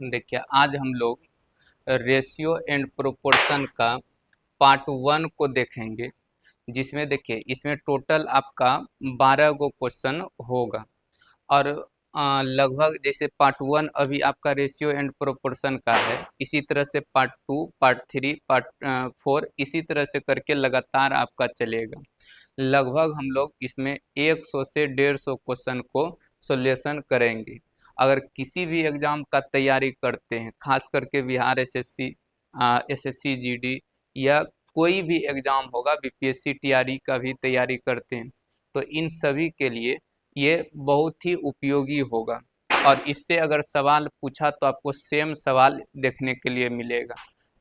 देखिए आज हम लोग रेशियो एंड प्रोपोर्शन का पार्ट 1 को देखेंगे, जिसमें देखिए इसमें टोटल आपका 12 गो क्वेश्चन होगा। और लगभग जैसे पार्ट 1 अभी आपका रेशियो एंड प्रोपोर्शन का है, इसी तरह से पार्ट 2, पार्ट 3, पार्ट 4 इसी तरह से करके लगातार आपका चलेगा। लगभग हम लोग इसमें 100 से 150 क्वेश्चन को सॉल्यूशन करेंगे। अगर किसी भी एग्ज़ाम का तैयारी करते हैं, खास करके बिहार एसएससी, एसएससी जीडी या कोई भी एग्ज़ाम होगा, बीपीएससी टीआरई का भी तैयारी करते हैं, तो इन सभी के लिए ये बहुत ही उपयोगी होगा। और इससे अगर सवाल पूछा तो आपको सेम सवाल देखने के लिए मिलेगा।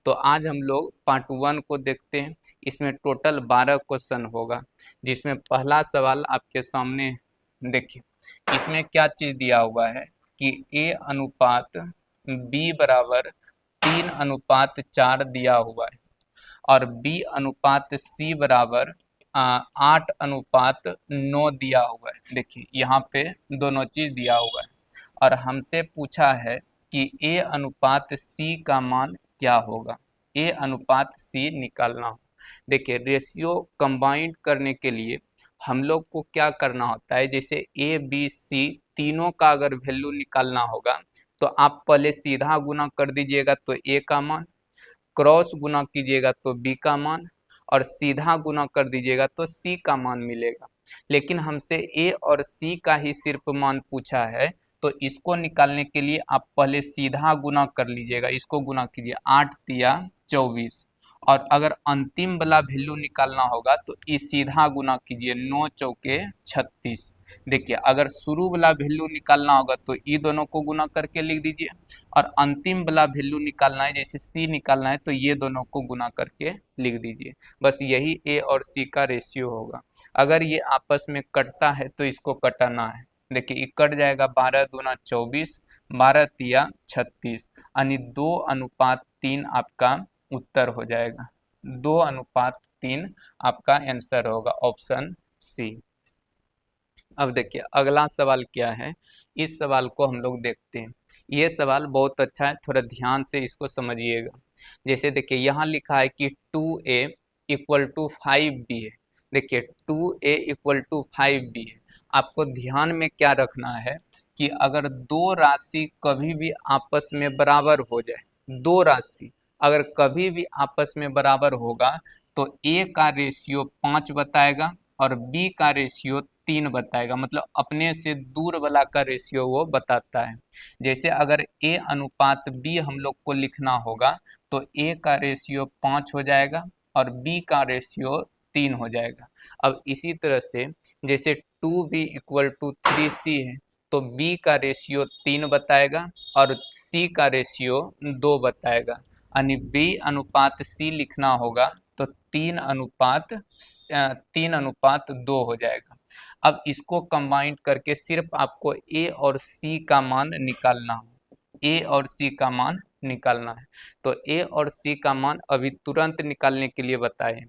तो आज हम लोग पार्ट 1 को देखते हैं। इसमें टोटल 12 क्वेश्चन होगा, जिसमें पहला सवाल आपके सामने देखिए। इसमें क्या चीज़ दिया हुआ है कि ए अनुपात बी बराबर 3:4 दिया हुआ है और बी अनुपात सी बराबर 8:9 दिया हुआ है। देखिए यहाँ पे दोनों चीज़ दिया हुआ है और हमसे पूछा है कि ए अनुपात सी का मान क्या होगा। ए अनुपात सी निकालना हो। देखिए रेशियो कंबाइंड करने के लिए हम लोग को क्या करना होता है, जैसे ए बी सी तीनों का अगर वैल्यू निकालना होगा तो आप पहले सीधा गुना कर दीजिएगा तो ए का मान, क्रॉस गुना कीजिएगा तो बी का मान और सीधा गुना कर दीजिएगा तो सी का मान मिलेगा। लेकिन हमसे ए और सी का ही सिर्फ मान पूछा है, तो इसको निकालने के लिए आप पहले सीधा गुना कर लीजिएगा। इसको गुना कीजिए 8 तिया 24 और अगर अंतिम वाला वैल्यू निकालना होगा तो इस सीधा गुना कीजिए 9 चौके 36। देखिए अगर शुरू वाला वैल्यू निकालना होगा तो ये दोनों को गुना करके लिख दीजिए और अंतिम वाला वैल्यू निकालना है, जैसे सी निकालना है, तो ये दोनों को गुना करके लिख दीजिए। बस यही ए और सी का रेशियो होगा। अगर ये आपस में कटता है तो इसको कटाना है। देखिए ये कट जाएगा, 12 दूना 24, 12 तिया 36, यानी 2:3 आपका उत्तर हो जाएगा। 2:3 आपका आंसर होगा, ऑप्शन सी। अब देखिए अगला सवाल क्या है, इस सवाल को हम लोग देखते हैं। ये सवाल बहुत अच्छा है, थोड़ा ध्यान से इसको समझिएगा। जैसे देखिए यहाँ लिखा है कि 2a इक्वल टू 5b है। देखिए 2a इक्वल टू 5b है। आपको ध्यान में क्या रखना है कि अगर दो राशि कभी भी आपस में बराबर हो जाए, दो राशि अगर कभी भी आपस में बराबर होगा तो a का रेशियो 5 बताएगा और b का रेशियो 3 बताएगा। मतलब अपने से दूर वाला का रेशियो वो बताता है। जैसे अगर a अनुपात b हम लोग को लिखना होगा तो a का रेशियो 5 हो जाएगा और b का रेशियो 3 हो जाएगा। अब इसी तरह से जैसे 2b इक्वल टू 3c है तो b का रेशियो 3 बताएगा और c का रेशियो 2 बताएगा। यानी b अनुपात c लिखना होगा तो 3:2 हो जाएगा। अब इसको कंबाइन करके सिर्फ आपको ए और सी का मान निकालना हो, ए और सी का मान निकालना है। तो ए और सी का मान अभी तुरंत निकालने के लिए बताए।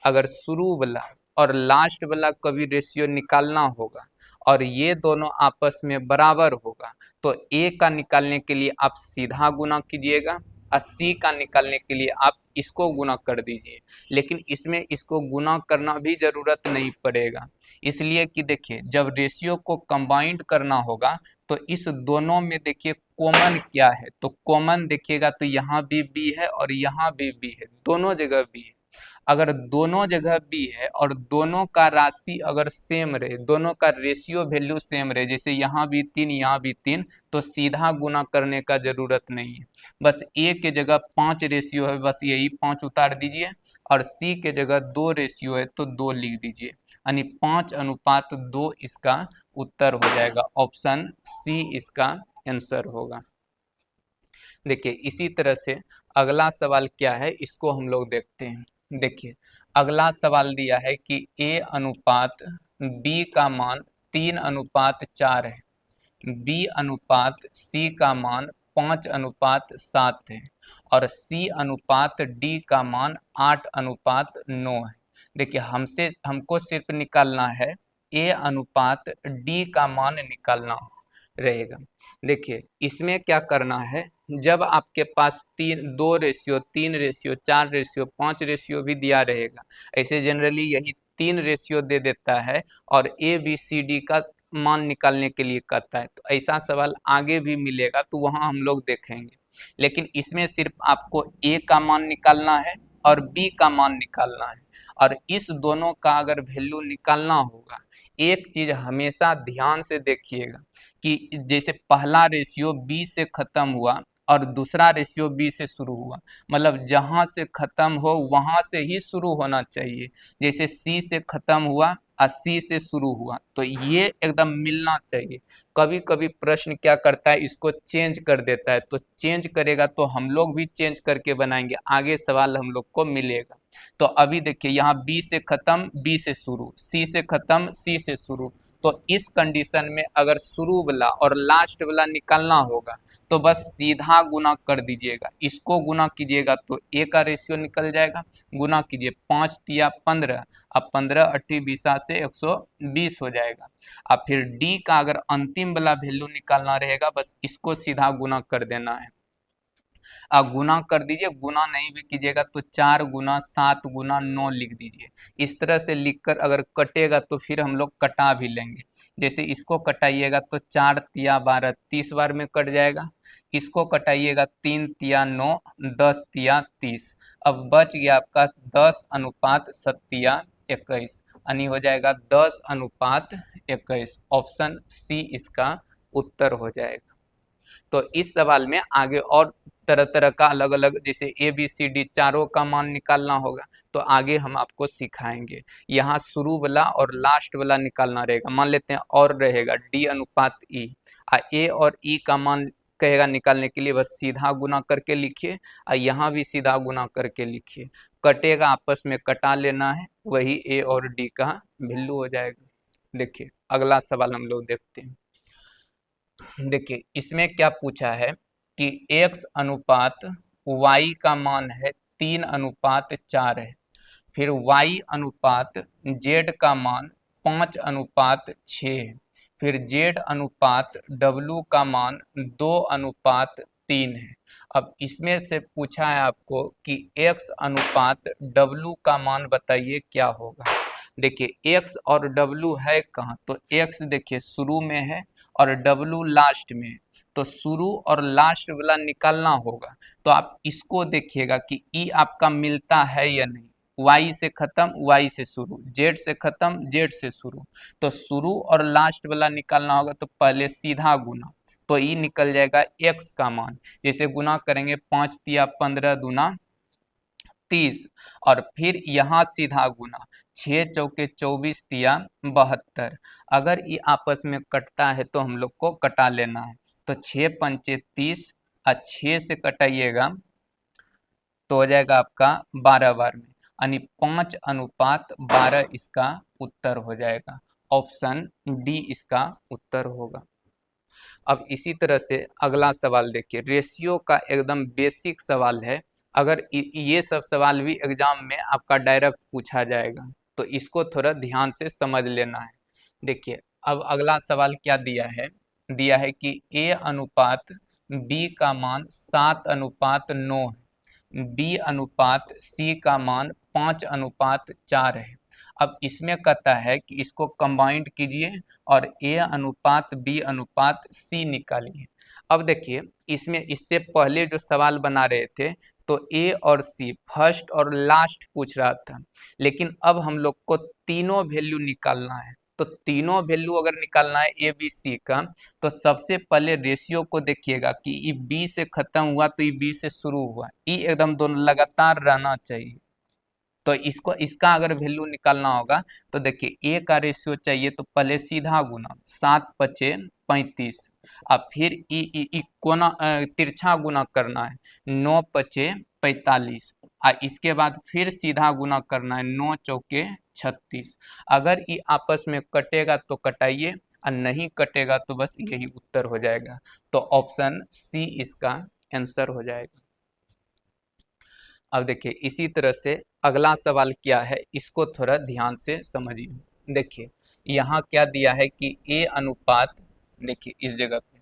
अगर शुरू वाला और लास्ट वाला कभी रेशियो निकालना होगा और ये दोनों आपस में बराबर होगा तो ए का निकालने के लिए आप सीधा गुना कीजिएगा, 80 का निकालने के लिए आप इसको गुना कर दीजिए। लेकिन इसमें इसको गुना करना भी जरूरत नहीं पड़ेगा, इसलिए कि देखिए जब रेशियो को कंबाइंड करना होगा तो इस दोनों में देखिए कॉमन क्या है, तो कॉमन देखिएगा तो यहाँ भी बी है और यहाँ भी बी है, दोनों जगह बी है। अगर दोनों जगह बी है और दोनों का राशि अगर सेम रहे, दोनों का रेशियो वैल्यू सेम रहे, जैसे यहाँ भी 3 यहाँ भी 3, तो सीधा गुना करने का जरूरत नहीं है। बस ए के जगह 5 रेशियो है, बस यही 5 उतार दीजिए और सी के जगह 2 रेशियो है तो 2 लिख दीजिए, यानी 5:2 इसका उत्तर हो जाएगा। ऑप्शन सी इसका आंसर होगा। देखिए इसी तरह से अगला सवाल क्या है, इसको हम लोग देखते हैं। देखिए अगला सवाल दिया है कि ए अनुपात बी का मान 3:4 है, बी अनुपात सी का मान 5:7 है और सी अनुपात डी का मान 8:9 है। देखिए हमको सिर्फ निकालना है ए अनुपात डी का मान निकालना हो। रहेगा। देखिए इसमें क्या करना है, जब आपके पास 2 रेशियो 3 रेशियो 4 रेशियो 5 रेशियो भी दिया रहेगा, ऐसे जनरली यही 3 रेशियो दे देता है और ए बी सी डी का मान निकालने के लिए कहता है, तो ऐसा सवाल आगे भी मिलेगा तो वहाँ हम लोग देखेंगे। लेकिन इसमें सिर्फ आपको ए का मान निकालना है और बी का मान निकालना है, और इस दोनों का अगर वैल्यू निकालना होगा, एक चीज हमेशा ध्यान से देखिएगा कि जैसे पहला रेशियो बी से खत्म हुआ और दूसरा रेशियो बी से शुरू हुआ, मतलब जहां से खत्म हो वहां से ही शुरू होना चाहिए। जैसे सी से खत्म हुआ और सी से शुरू हुआ, तो ये एकदम मिलना चाहिए। कभी कभी प्रश्न क्या करता है, इसको चेंज कर देता है, तो चेंज करेगा तो हम लोग भी चेंज करके बनाएंगे, आगे सवाल हम लोग को मिलेगा। तो अभी देखिए यहाँ बी से खत्म बी से शुरू, सी से खत्म सी से शुरू, तो इस कंडीशन में अगर शुरू वाला और लास्ट वाला निकालना होगा तो बस सीधा गुना कर दीजिएगा, इसको गुना कीजिएगा तो ए का रेशियो निकल जाएगा, गुना कीजिए 5 तिया 15, अब 15 8 बीसा से 120 हो जाएगा। अब फिर डी का अगर अंतिम वाला वैल्यू निकालना रहेगा, बस इसको सीधा गुना कर देना है। आप गुना कर दीजिए, गुना नहीं भी कीजिएगा तो 4 गुना 7 गुना 9 लिख दीजिए। इस तरह से लिखकर अगर कटेगा तो फिर हम लोग कटा भी लेंगे। जैसे इसको कटाइएगा तो 4 तिया 12 30 बार में कट जाएगा, इसको कटाइएगा 3 तिया 9 10 तिया 30, अब बच गया आपका 10:7:21, यानी हो जाएगा 10:21। ऑप्शन सी इसका उत्तर हो जाएगा। तो इस सवाल में आगे और तरह तरह का अलग अलग, जैसे ए बी सी डी चारों का मान निकालना होगा तो आगे हम आपको सिखाएंगे। यहाँ शुरू वाला और लास्ट वाला निकालना रहेगा, मान लेते हैं और रहेगा D/E, ए और ई का मान कहेगा निकालने के लिए, बस सीधा गुना करके लिखिए और यहाँ भी सीधा गुना करके लिखिए, कटेगा आपस में कटा लेना है, वही ए और डी का वैल्यू हो जाएगा। देखिए अगला सवाल हम लोग देखते हैं। देखिए इसमें क्या पूछा है कि x अनुपात y का मान है 3:4 है, फिर y अनुपात z का मान 5:6 है, फिर z अनुपात w का मान 2:3 है। अब इसमें से पूछा है आपको कि x अनुपात w का मान बताइए क्या होगा। देखिए x और w है कहाँ, तो x देखिए शुरू में है और w लास्ट में, तो शुरू और लास्ट वाला निकालना होगा, तो आप इसको देखिएगा कि ई आपका मिलता है या नहीं। y से खत्म y से शुरू, z से खत्म z से शुरू, तो शुरू और लास्ट वाला निकालना होगा तो पहले सीधा गुना, तो ई निकल जाएगा x का मान। जैसे गुना करेंगे 5 तिया 15 दूना 30, और फिर यहाँ सीधा गुना 6 चौके 24 तिया 72। अगर ये आपस में कटता है तो हम लोग को कटा लेना है, तो 6 पंचे 30 और 6 से कटाइएगा तो हो जाएगा आपका 12 बार में, यानी 5:12 इसका उत्तर हो जाएगा। ऑप्शन डी इसका उत्तर होगा। अब इसी तरह से अगला सवाल देखिए, रेशियो का एकदम बेसिक सवाल है, अगर ये सब सवाल भी एग्जाम में आपका डायरेक्ट पूछा जाएगा तो इसको थोड़ा ध्यान से समझ लेना है। देखिए अब अगला सवाल क्या दिया है, दिया है कि a अनुपात b का मान 7:9 है, b अनुपात c का मान 5:4 है। अब इसमें कहता है कि इसको कंबाइंड कीजिए और a अनुपात b अनुपात c निकालिए। अब देखिए इसमें इससे पहले जो सवाल बना रहे थे तो a और c फर्स्ट और लास्ट पूछ रहा था, लेकिन अब हम लोग को तीनों वैल्यू निकालना है। तो तीनों वैल्यू अगर निकालना है ए बी सी का, तो सबसे पहले रेशियो को देखिएगा कि ये b से खत्म हुआ तो ये b से शुरू हुआ, ये एकदम दोनों लगातार रहना चाहिए। तो इसको इसका अगर वैल्यू निकालना होगा तो देखिए ए का रेशियो चाहिए तो पहले सीधा गुना 7 पचे 35, अब फिर कोना तिरछा गुना करना है 9 पचे 45, इसके बाद फिर सीधा गुना करना है 9 चौके 36। अगर ये आपस में कटेगा तो कटाइए और नहीं कटेगा तो बस यही उत्तर हो जाएगा। तो ऑप्शन सी इसका आंसर हो जाएगा। अब देखिए इसी तरह से अगला सवाल क्या है, इसको थोड़ा ध्यान से समझिए। देखिए यहाँ क्या दिया है कि ए अनुपात, देखिए इस जगह पे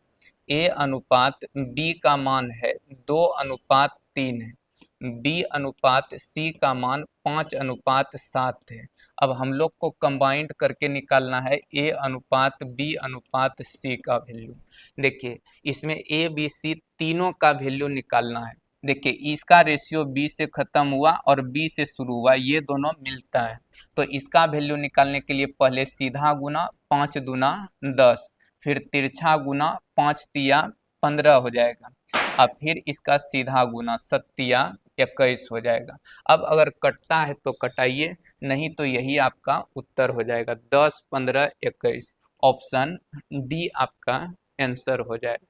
ए अनुपात बी का मान है 2:3 है, बी अनुपात सी का मान 5:7 है। अब हम लोग को कंबाइंड करके निकालना है ए अनुपात बी अनुपात सी का वैल्यू। देखिए इसमें ए बी सी तीनों का वैल्यू निकालना है। देखिए इसका रेशियो बी से खत्म हुआ और बी से शुरू हुआ, ये दोनों मिलता है, तो इसका वैल्यू निकालने के लिए पहले सीधा गुना 5 दूना 10, फिर तिरछा गुना 5 तिया 15 हो जाएगा, अब फिर इसका सीधा गुना 7 21 हो जाएगा। अब अगर कटता है तो कटाइए, नहीं तो यही आपका उत्तर हो जाएगा 10 15 21। ऑप्शन डी आपका आंसर हो जाएगा।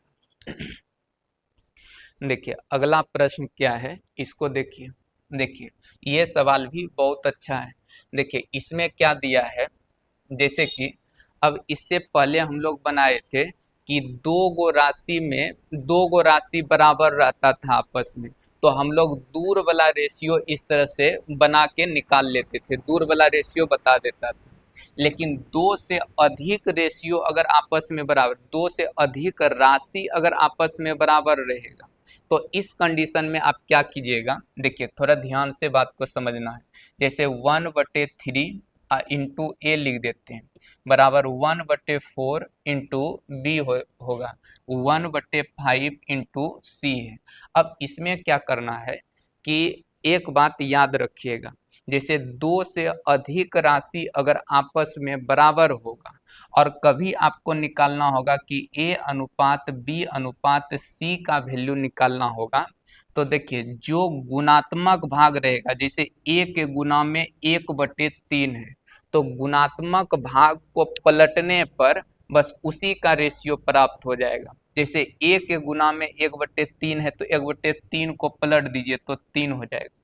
देखिए अगला प्रश्न क्या है, इसको देखिए। देखिए ये सवाल भी बहुत अच्छा है। देखिए इसमें क्या दिया है, जैसे कि अब इससे पहले हम लोग बनाए थे कि दो गो राशि बराबर रहता था आपस में, तो हम लोग दूर वाला रेशियो इस तरह से बना के निकाल लेते थे, दूर वाला रेशियो बता देता था। लेकिन दो से अधिक रेशियो अगर आपस में बराबर, दो से अधिक राशि अगर आपस में बराबर रहेगा, तो इस कंडीशन में आप क्या कीजिएगा, देखिए थोड़ा ध्यान से बात को समझना है। जैसे 1/3 इंटू ए लिख देते हैं, बराबर 1/4 इंटू बी होगा, 1/5 इंटू सी है। अब इसमें क्या करना है कि एक बात याद रखिएगा, जैसे दो से अधिक राशि अगर आपस में बराबर होगा और कभी आपको निकालना होगा कि ए अनुपात बी अनुपात सी का वैल्यू निकालना होगा, तो देखिए जो गुणात्मक भाग रहेगा, जैसे ए के गुना में 1/3 है, तो गुणात्मक भाग को पलटने पर बस उसी का रेशियो प्राप्त हो जाएगा। जैसे ए के गुना में 1/3 है तो 1/3 को पलट दीजिए तो 3 हो जाएगा,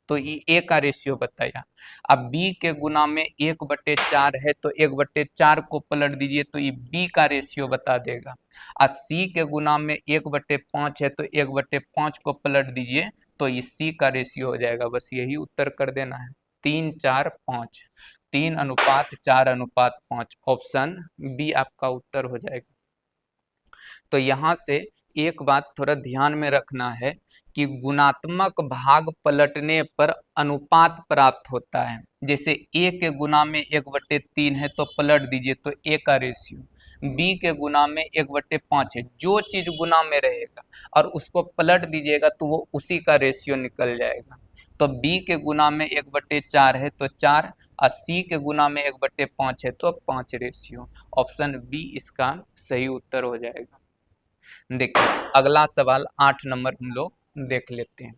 तो ये ए का रेशियो बताया। अब बी के गुना में 1/4 है तो 1/4 को पलट दीजिए तो ये बी का रेशियो बता देगा। और सी के गुना में 1/5 है तो 1/5 को पलट दीजिए तो ये सी का रेशियो हो जाएगा। बस यही उत्तर कर देना है, 3 4 5, 3:4:5, ऑप्शन बी आपका उत्तर हो जाएगा। तो यहाँ से एक बात थोड़ा ध्यान में रखना है कि गुणात्मक भाग पलटने पर अनुपात प्राप्त होता है। जैसे ए के गुना में 1/3 है तो पलट दीजिए तो ए का रेशियो, बी के गुना में 1/5 है, जो चीज गुना में रहेगा और उसको पलट दीजिएगा तो वो उसी का रेशियो निकल जाएगा। तो बी के गुना में 1/4 है तो 4, और सी के गुना में 1/5 है तो 5 रेशियो। ऑप्शन बी इसका सही उत्तर हो जाएगा। देखिए अगला सवाल 8 नंबर हम लोग देख लेते हैं।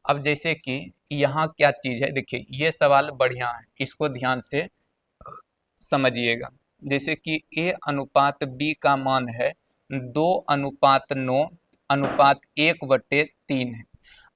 अब जैसे कि यहाँ क्या चीज है, देखिए ये सवाल बढ़िया है, इसको ध्यान से समझिएगा। जैसे कि ए अनुपात बी का मान है 2:9 अनुपात 1/3 है।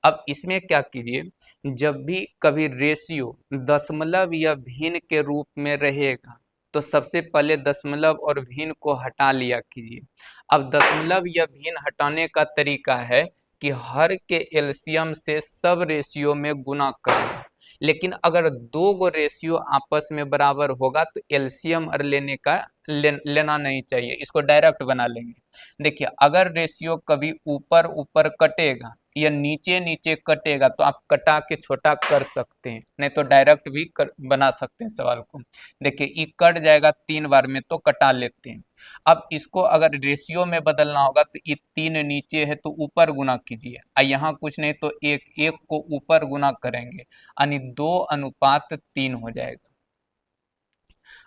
अब इसमें क्या कीजिए, जब भी कभी रेशियो दशमलव या भिन्न के रूप में रहेगा तो सबसे पहले दशमलव और भिन्न को हटा लिया कीजिए। अब दशमलव या भिन्न हटाने का तरीका है कि हर के एलसीएम से सब रेशियो में गुना करें, लेकिन अगर दो गो रेशियो आपस में बराबर होगा तो एलसीएम और लेना नहीं चाहिए, इसको डायरेक्ट बना लेंगे। देखिए अगर रेशियो कभी ऊपर ऊपर कटेगा या नीचे नीचे कटेगा तो आप कटा के छोटा कर सकते हैं, नहीं तो डायरेक्ट भी बना सकते हैं सवाल को। देखिए ये कट जाएगा 3 बार में तो कटा लेते हैं। अब इसको अगर रेशियो में बदलना होगा तो ये 3 नीचे है तो ऊपर गुना कीजिए, और यहाँ कुछ नहीं तो एक को ऊपर गुना करेंगे, यानी 2:3 हो जाएगा।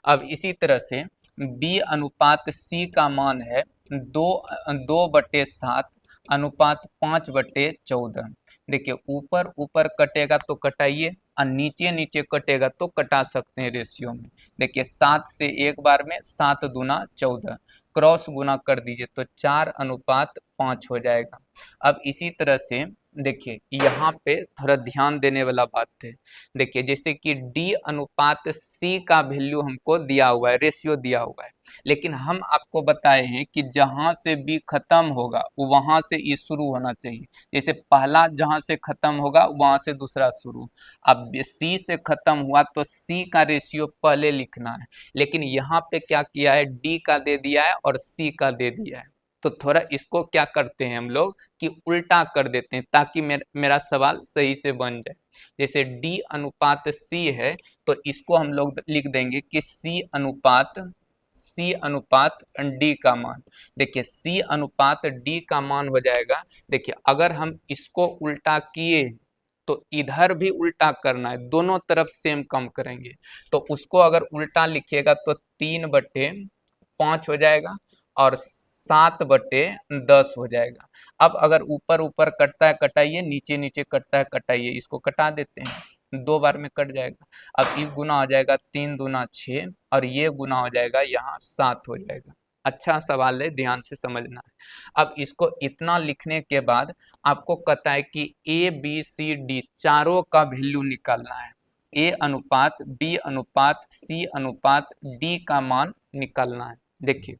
अब इसी तरह से बी अनुपात सी का मान है 2/7 अनुपात 5/14। देखिए ऊपर ऊपर कटेगा तो कटाइए और नीचे नीचे कटेगा तो कटा सकते हैं रेशियो में। देखिए 7 से एक बार में 7 दूना 14, क्रॉस गुना कर दीजिए तो 4:5 हो जाएगा। अब इसी तरह से देखिए यहाँ पे थोड़ा ध्यान देने वाला बात है। देखिए जैसे कि डी अनुपात सी का वैल्यू हमको दिया हुआ है, रेशियो दिया हुआ है, लेकिन हम आपको बताए हैं कि जहां से बी खत्म होगा वहां से ई शुरू होना चाहिए। जैसे पहला जहां से खत्म होगा वहां से दूसरा शुरू। अब सी से खत्म हुआ तो सी का रेशियो पहले लिखना है, लेकिन यहाँ पे क्या किया है, डी का दे दिया है और सी का दे दिया है। तो थोड़ा इसको क्या करते हैं हम लोग कि उल्टा कर देते हैं ताकि मेरा सवाल सही से बन जाए। जैसे D अनुपात C है तो इसको हम लोग लिख देंगे कि C अनुपात D का मान। देखिए C अनुपात D का मान हो जाएगा। देखिए अगर हम इसको उल्टा किए तो इधर भी उल्टा करना है, दोनों तरफ सेम कम करेंगे। तो उसको अगर उल्टा लिखिएगा तो 3/5 हो जाएगा और 7/10 हो जाएगा। अब अगर ऊपर ऊपर कटता है कटाइए, नीचे नीचे कटता है कटाइए, इसको कटा देते हैं, 2 बार में कट जाएगा। अब ये गुना हो जाएगा 3 दूना 6 और ये गुना हो जाएगा यहाँ 7 हो जाएगा। अच्छा सवाल है, ध्यान से समझना है। अब इसको इतना लिखने के बाद आपको कहता है कि ए बी सी डी चारों का वैल्यू निकालना है। ए अनुपात बी अनुपात सी अनुपात डी का मान निकालना है। देखिए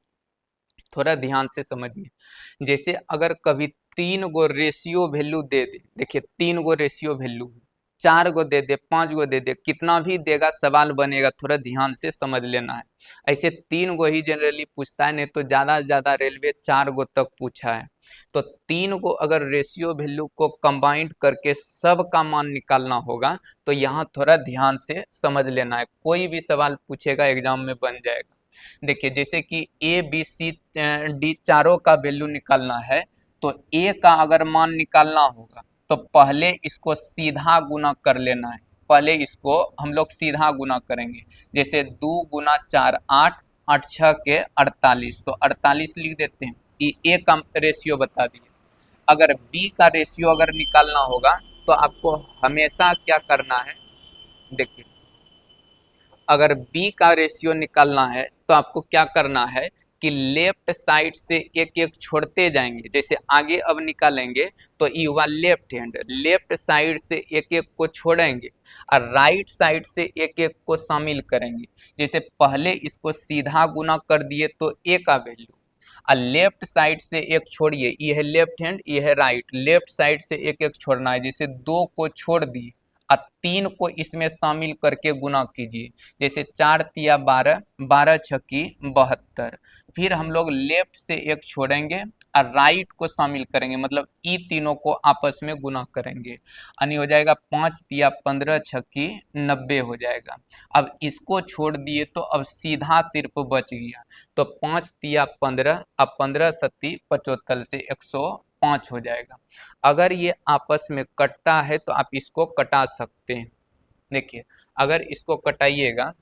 थोड़ा ध्यान से समझिए। जैसे अगर कभी 3 गो रेशियो वैल्यू दे दे, देखिए 3 गो रेशियो वैल्यू, 4 गो दे दे, 5 गो दे दे, कितना भी देगा सवाल बनेगा, थोड़ा ध्यान से समझ लेना है। ऐसे 3 गो ही जनरली पूछता है, नहीं तो ज़्यादा से ज़्यादा रेलवे 4 गो तक पूछा है। तो 3 गो अगर रेशियो वैल्यू को कंबाइंड करके सब का मान निकालना होगा तो यहाँ थोड़ा ध्यान से समझ लेना है, कोई भी सवाल पूछेगा एग्जाम में बन जाएगा। देखिए जैसे कि ए बी सी डी चारों का वैल्यू निकालना है तो ए का अगर मान निकालना होगा तो पहले इसको सीधा गुना कर लेना है। पहले इसको हम लोग सीधा गुना करेंगे। जैसे 2 गुना 4 8, 8 6 के 48, तो 48 लिख देते हैं। ये ए का रेशियो बता दिए। अगर बी का रेशियो अगर निकालना होगा तो आपको हमेशा क्या करना है, देखिए अगर बी का रेशियो निकालना है तो आपको क्या करना है कि लेफ्ट साइड से एक एक छोड़ते जाएंगे। जैसे आगे अब निकालेंगे तो ये हुआ लेफ्ट हैंड, लेफ्ट साइड से एक एक को छोड़ेंगे और राइट साइड से एक एक को शामिल करेंगे। जैसे पहले इसको सीधा गुना कर दिए तो ए का वैल्यू, और लेफ्ट साइड से एक छोड़िए, ये है लेफ्ट हैंड ये है राइट, लेफ्ट साइड से एक एक छोड़ना है। जैसे 2 को छोड़ दिए और 3 को इसमें शामिल करके गुना कीजिए। जैसे 4 तिया 12, 12 छक्की 72। फिर हम लोग लेफ्ट से एक छोड़ेंगे और राइट को शामिल करेंगे, मतलब ई तीनों को आपस में गुना करेंगे, यानी हो जाएगा 5 तिया 15 छक्की 90 हो जाएगा। अब इसको छोड़ दिए तो अब सीधा सिर्फ बच गया, तो 5 तिया 15, अब 15 सत्ती 75 से 105 हो जाएगा। अगर ये आपस में कटता है तो आप इसको कटा सकते हैं। देखिए अगर इसको कटाइएगा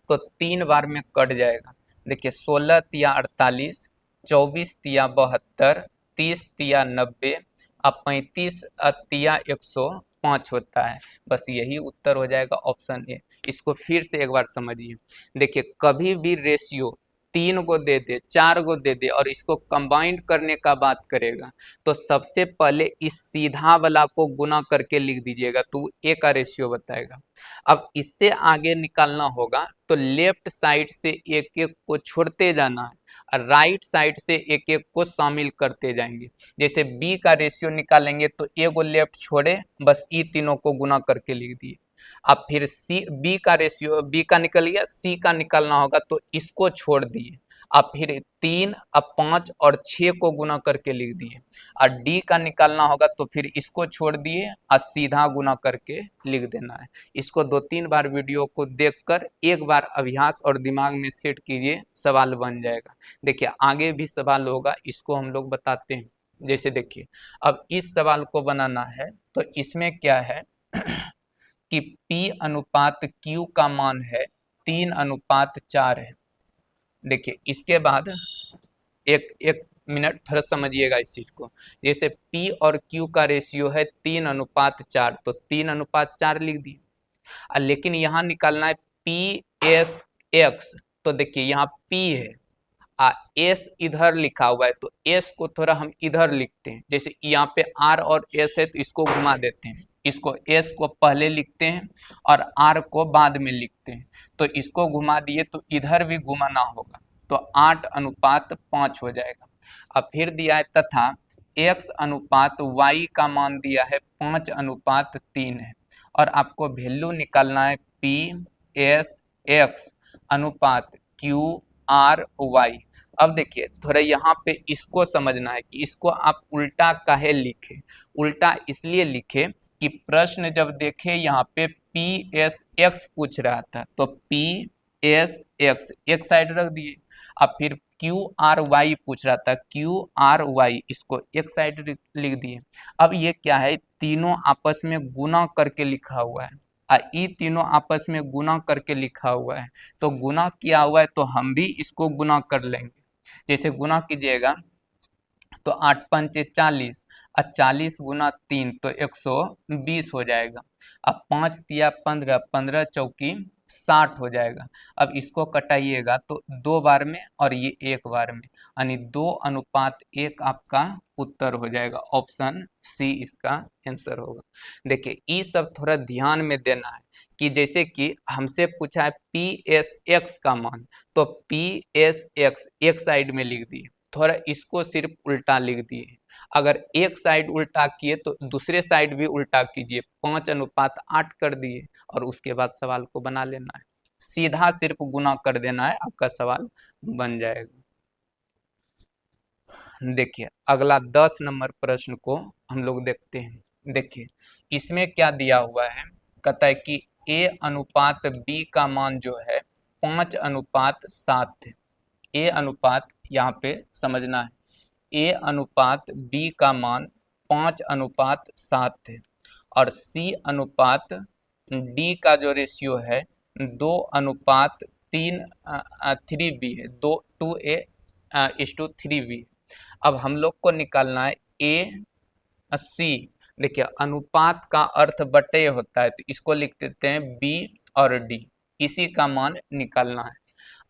तो 3 बार में कट जाएगा। देखिए 16 तिया 48, 24 तिया 72, 30 तिया 90 और 35 तिया 105 होता है। बस यही उत्तर हो जाएगा ऑप्शन ए। इसको फिर से एक बार समझिए। देखिए कभी भी रेशियो 3 को दे दे 4 को दे दे और इसको कंबाइंड करने का बात करेगा तो सबसे पहले इस सीधा वाला को गुना करके लिख दीजिएगा तो ए का रेशियो बताएगा। अब इससे आगे निकालना होगा तो लेफ्ट साइड से एक एक को छोड़ते जाना है और राइट साइड से एक एक को शामिल करते जाएंगे। जैसे बी का रेशियो निकालेंगे तो ए को लेफ्ट छोड़े, बस ई तीनों को गुना करके लिख दिए। अब फिर सी बी का रेशियो, बी का निकल गया, सी का निकालना होगा तो इसको छोड़ दिए। अब फिर 3, अब 5 और 6 को गुना करके लिख दिए। और डी का निकालना होगा तो फिर इसको छोड़ दिए और सीधा गुना करके लिख देना है। इसको 2-3 बार वीडियो को देखकर एक बार अभ्यास और दिमाग में सेट कीजिए, सवाल बन जाएगा। देखिए आगे भी सवाल होगा, इसको हम लोग बताते हैं। जैसे देखिए अब इस सवाल को बनाना है तो इसमें क्या है कि P अनुपात Q का मान है 3:4 है। देखिए इसके बाद एक एक मिनट थोड़ा समझिएगा इस चीज को। जैसे P और Q का रेशियो है 3:4 तो 3:4 लिख दिए। लेकिन यहाँ निकालना है PSX, तो देखिए यहाँ P है S इधर लिखा हुआ है तो S को थोड़ा हम इधर लिखते हैं। जैसे यहाँ पे R और S है तो इसको घुमा देते हैं, इसको S को पहले लिखते हैं और R को बाद में लिखते हैं। तो इसको घुमा दिए तो इधर भी घुमाना होगा तो 8:5 हो जाएगा। अब फिर दिया है तथा X अनुपात Y का मान दिया है 5:3 है और आपको वैल्यू निकालना है PSX अनुपात QRY। अब देखिए थोड़ा यहाँ पे इसको समझना है कि इसको आप उल्टा काहे लिखे। उल्टा इसलिए लिखे कि प्रश्न जब देखे यहाँ पे पी एस एक्स पूछ रहा था तो पी एस एक्स एक साइड रख दिए। अब फिर क्यू आर वाई पूछ रहा था, क्यू आर वाई इसको एक साइड लिख दिए। अब ये क्या है, तीनों आपस में गुना करके लिखा हुआ है, ये तीनों आपस में गुना करके लिखा हुआ है, तो गुना किया हुआ है तो हम भी इसको गुना कर लेंगे। जैसे गुना कीजिएगा तो 8 पंचे 40 और 40 गुना 3 तो 120 हो जाएगा। अब 5 तिया 15, 15 चौकी 60 हो जाएगा। अब इसको कटाइएगा तो 2 बार में और ये 1 बार में, यानी 2:1 आपका उत्तर हो जाएगा। ऑप्शन सी इसका आंसर होगा। देखिए ये सब थोड़ा ध्यान में देना है कि जैसे कि हमसे पूछा है पी एस एक्स का मान, तो पी एस एक्स एक साइड में लिख दिए, थोड़ा इसको सिर्फ उल्टा लिख दिए। अगर एक साइड उल्टा किए तो दूसरे साइड भी उल्टा कीजिए, 5:8 कर दिए और उसके बाद सवाल को बना लेना है। सीधा सिर्फ गुना कर देना है, आपका सवाल बन जाएगा। देखिए अगला 10 नंबर प्रश्न को हम लोग देखते हैं। देखिए इसमें क्या दिया हुआ है, कहता है कि ए अनुपात बी का मान जो है 5:7 है। ए अनुपात यहाँ पे समझना है, ए अनुपात बी का मान 5:7 है और सी अनुपात डी का जो रेशियो है 2:3 है, 2:3 अब हम लोग को निकालना है ए सी। देखिए अनुपात का अर्थ बटे होता है, तो इसको लिख देते हैं बी और डी, इसी का मान निकालना है।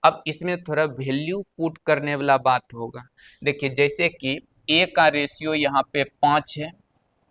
अब इसमें थोड़ा वैल्यू पुट करने वाला बात होगा। देखिए जैसे कि ए का रेशियो यहाँ पे 5 है,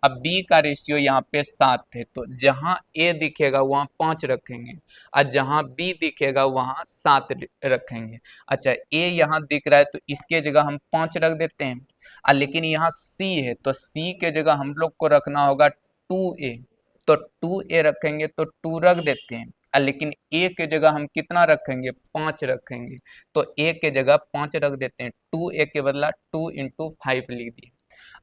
अब बी का रेशियो यहाँ पे 7 है, तो जहाँ ए दिखेगा वहाँ 5 रखेंगे और जहाँ बी दिखेगा वहाँ 7 रखेंगे। अच्छा ए यहाँ दिख रहा है तो इसके जगह हम 5 रख देते हैं, लेकिन यहाँ सी है तो सी के जगह हम लोग को रखना होगा 2a, तो 2a रखेंगे तो 2 रख देते हैं, लेकिन ए के जगह हम कितना रखेंगे, 5 रखेंगे, तो ए के जगह 5 रख देते हैं, 2a के बदला 2 × 5 लिख दिए।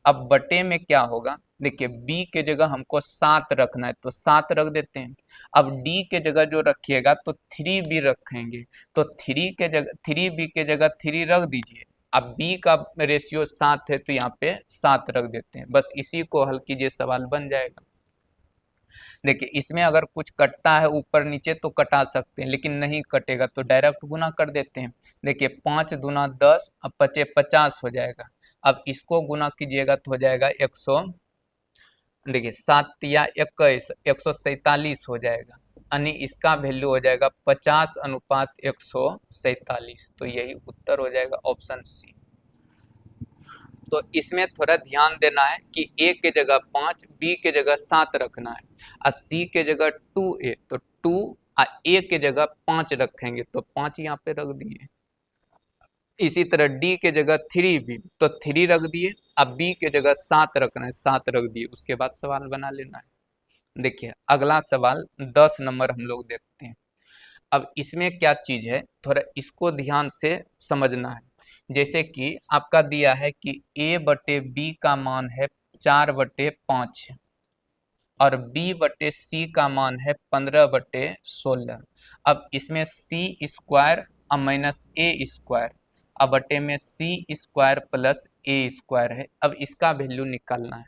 अब बटे में क्या होगा, देखिए b के जगह हमको 7 रखना है तो 7 रख देते हैं। अब d के जगह जो रखिएगा तो 3b रखेंगे, तो 3b के जगह 3 रख दीजिए। अब b का रेशियो 7 है तो यहाँ पे 7 रख देते हैं, बस इसी को हल कीजिए, सवाल बन जाएगा। देखिए इसमें अगर कुछ कटता है ऊपर नीचे तो कटा सकते हैं, लेकिन नहीं कटेगा तो डायरेक्ट गुना कर देते हैं। देखिए 5 दूना 10, अब 5 50 हो जाएगा। अब इसको गुना कीजिएगा तो हो जाएगा 100, देखिए 7 तिया 21, 147 हो जाएगा, यानी इसका वैल्यू हो जाएगा 50:147, तो यही उत्तर हो जाएगा ऑप्शन सी। तो इसमें थोड़ा ध्यान देना है कि ए के जगह 5, बी के जगह 7 रखना है और सी के जगह 2a, तो 2 और ए के जगह 5 रखेंगे तो 5 यहाँ पे रख दिए। इसी तरह डी के जगह 3b, तो 3 रख दिए, अब बी के जगह 7 रखना है, 7 रख दिए, उसके बाद सवाल बना लेना है। देखिए अगला सवाल 10 नंबर हम लोग देखते हैं। अब इसमें क्या चीज है, थोड़ा इसको ध्यान से समझना है। जैसे कि आपका दिया है कि a/b का मान है 4/5 और b/c का मान है 15/16। अब इसमें c स्क्वायर और माइनस a स्क्वायर, अब बटे में c square plus a square है। अब इसका वैल्यू निकालना है,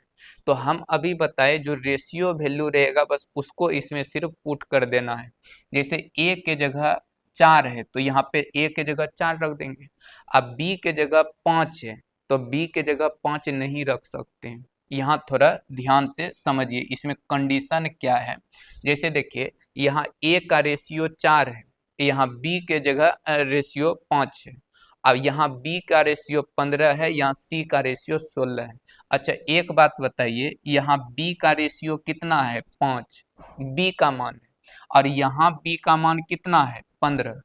तो हम अभी बताए जो रेशियो वैल्यू रहेगा बस उसको इसमें सिर्फ पुट कर देना है। जैसे a के जगह 4 है तो यहाँ पे a के जगह 4 रख देंगे। अब b के जगह 5 है तो b के जगह 5 नहीं रख सकते हैं। यहाँ थोड़ा ध्यान से समझिए इसमें कंडीशन क्या है। जैसे देखिए यहाँ a का रेशियो 4 है, यहाँ b के जगह रेशियो 5 है, अब यहाँ b का रेशियो 15 है, यहाँ c का रेशियो 16 है। अच्छा एक बात बताइए, यहाँ b का रेशियो कितना है, 5 b का मान है, और यहाँ b का मान कितना है, 15।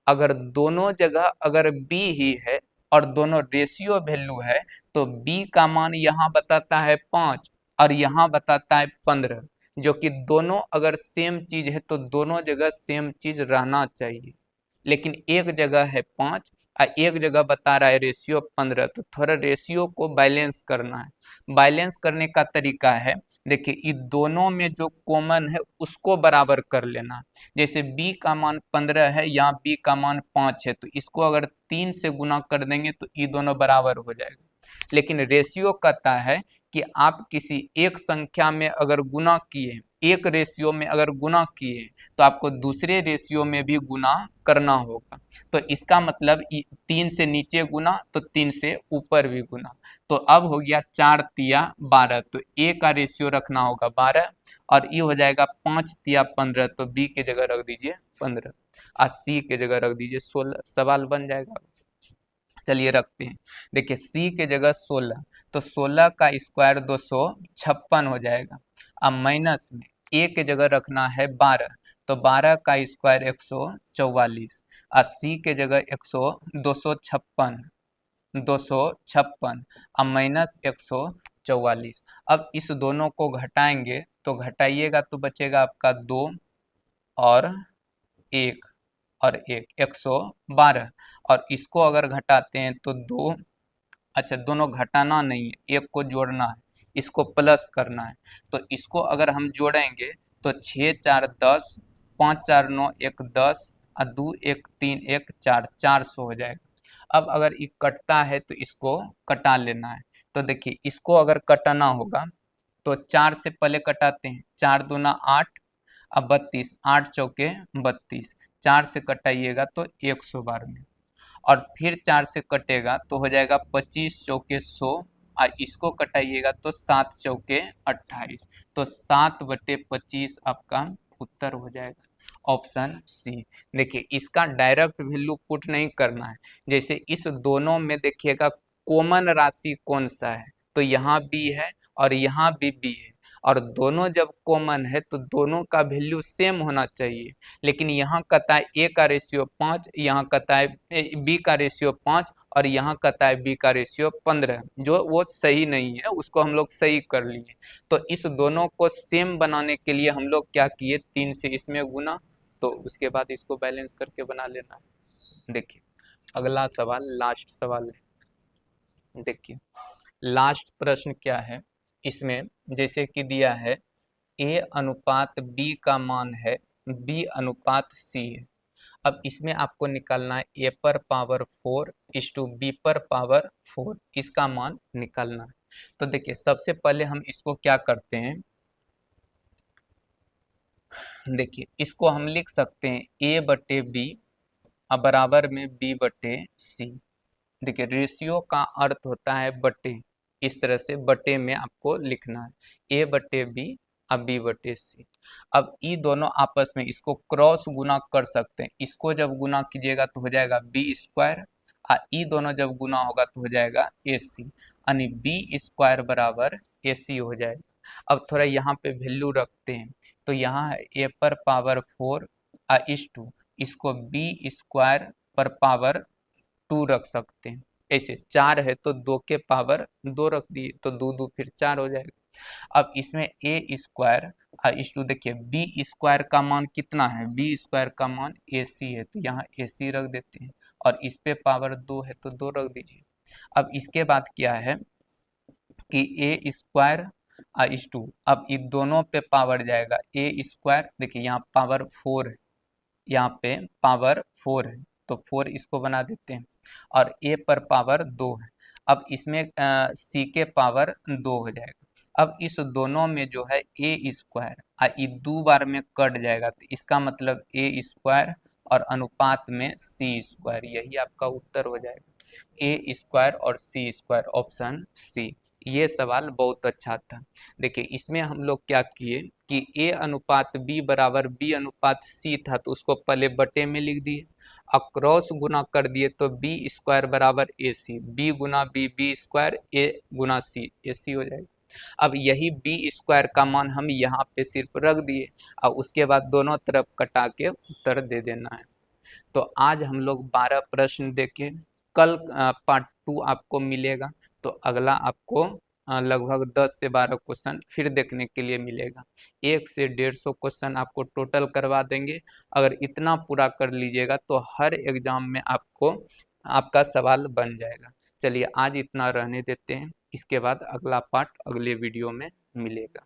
अगर दोनों जगह अगर b ही है और दोनों रेशियो वैल्यू है तो b का मान यहाँ बताता है 5 और यहाँ बताता है 15, जो कि दोनों अगर सेम चीज है तो दोनों जगह सेम चीज रहना चाहिए, लेकिन एक जगह है 5 एक जगह बता रहा है रेशियो 15, तो थोड़ा रेशियो को बैलेंस करना है। बैलेंस करने का तरीका है, देखिए ये दोनों में जो कॉमन है उसको बराबर कर लेना। जैसे b का मान 15 है, यहाँ b का मान 5 है, तो इसको अगर 3 से गुना कर देंगे तो ये दोनों बराबर हो जाएगा। लेकिन रेशियो कहता है कि आप किसी एक संख्या में अगर गुना किए, एक रेशियो में अगर गुना किए, तो आपको दूसरे रेशियो में भी गुना करना होगा। तो इसका मतलब 3 से नीचे गुना तो 3 से ऊपर भी गुना। तो अब हो गया 4 तिया 12, तो a का रेशियो रखना होगा 12, और ये हो जाएगा 5 तिया 15, तो b के जगह रख दीजिए 15 और c के जगह रख दीजिए 16। सवाल बन जाएगा। चलिए रखते हैं। देखिए c के जगह 16, तो 16 का स्क्वायर 256 हो जाएगा। अब माइनस में a के जगह रखना है 12, तो 12 का स्क्वायर 144, और c के जगह 256 अब माइनस 144। अब इस दोनों को घटाएंगे, तो घटाइएगा तो बचेगा आपका 2 और 1 और 1 112, और इसको अगर घटाते हैं तो 2, अच्छा दोनों घटाना नहीं है, एक को जोड़ना है, इसको प्लस करना है। तो इसको अगर हम जोड़ेंगे तो 6 4 10, 5 4 9 1 10 और 2 1 3 1 4, 400 हो जाएगा। अब अगर ये कटता है तो इसको कटा लेना है। तो देखिए इसको अगर कटाना होगा तो 4 से पहले कटाते हैं, 4 दूना 8, अब 32, 8 चौके 32, 4 से कटाइएगा तो 112 में, और फिर 4 से कटेगा तो हो जाएगा 25 चौके 100, और इसको कटाइएगा तो 7 चौके 28, तो 7/25 आपका उत्तर हो जाएगा ऑप्शन सी। देखिए इसका डायरेक्ट वैल्यू पुट नहीं करना है, जैसे इस दोनों में देखिएगा कॉमन राशि कौन सा है, तो यहाँ बी है और यहाँ भी बी है, और दोनों जब कॉमन है तो दोनों का वैल्यू सेम होना चाहिए। लेकिन यहाँ कहता है a का रेशियो 5, यहाँ कहता है b का रेशियो 5, और यहाँ कहता है b का रेशियो 15, जो वो सही नहीं है, उसको हम लोग सही कर लिए। तो इस दोनों को सेम बनाने के लिए हम लोग क्या किए, 3 से इसमें गुना, तो उसके बाद इसको बैलेंस करके बना लेना है। देखिए अगला सवाल, लास्ट सवाल है। देखिए लास्ट प्रश्न क्या है, इसमें जैसे कि दिया है a अनुपात b का मान है b अनुपात c है। अब इसमें आपको निकालना है a पर पावर 4 इस टू b पर पावर 4, इसका मान निकालना है। तो देखिए सबसे पहले हम इसको क्या करते हैं, देखिए इसको हम लिख सकते हैं a/b बराबर में b/c। देखिए रेशियो का अर्थ होता है बटे, इस तरह से बटे में आपको लिखना है a/b और b/c। अब ये दोनों आपस में इसको क्रॉस गुना कर सकते हैं, इसको जब गुना कीजिएगा तो हो जाएगा b² और ये दोनों जब गुना होगा तो हो जाएगा ac, यानी b² बराबर ac हो जाएगा। अब थोड़ा यहाँ पे वैल्यू रखते हैं, तो यहाँ है a पर पावर 4 और इस टू, इसको b² पर पावर 2 रख सकते हैं। ऐसे 4 है तो 2 के पावर 2 रख दिए, तो 2 2 फिर 4 हो जाएगा। अब इसमें a² और इस टू, देखिए b² का मान कितना है, b² का मान ac है, तो यहाँ ac रख देते हैं, और इस पे पावर 2 है तो 2 रख दीजिए। अब इसके बाद क्या है कि a² और इस टू, अब इन दोनों पे पावर जाएगा a², देखिए यहाँ पावर 4 है, यहाँ पे पावर 4 है, तो 4 इसको बना देते हैं, और a पर पावर 2 है। अब इसमें c के पावर 2 हो जाएगा। अब इस दोनों में जो है a² ये 2 बार में कट जाएगा, तो इसका मतलब a² और अनुपात में c², यही आपका उत्तर हो जाएगा, a² और c², ऑप्शन सी। ये सवाल बहुत अच्छा था। देखिए इसमें हम लोग क्या किए कि a अनुपात b बराबर b अनुपात c था, तो उसको पहले बटे में लिख दिए, अब क्रॉस गुना कर दिए तो b² बराबर ac, b Guna b b², a Guna c ac हो जाएगा। अब यही b² का मान हम यहाँ पे सिर्फ रख दिए, और उसके बाद दोनों तरफ कटा के उत्तर दे देना है। तो आज हम लोग 12 प्रश्न देखे, कल पार्ट 2 आपको मिलेगा, तो अगला आपको लगभग 10 से 12 क्वेश्चन फिर देखने के लिए मिलेगा। 1 से 150 क्वेश्चन आपको टोटल करवा देंगे। अगर इतना पूरा कर लीजिएगा तो हर एग्जाम में आपको आपका सवाल बन जाएगा। चलिए आज इतना रहने देते हैं, इसके बाद अगला पार्ट अगले वीडियो में मिलेगा।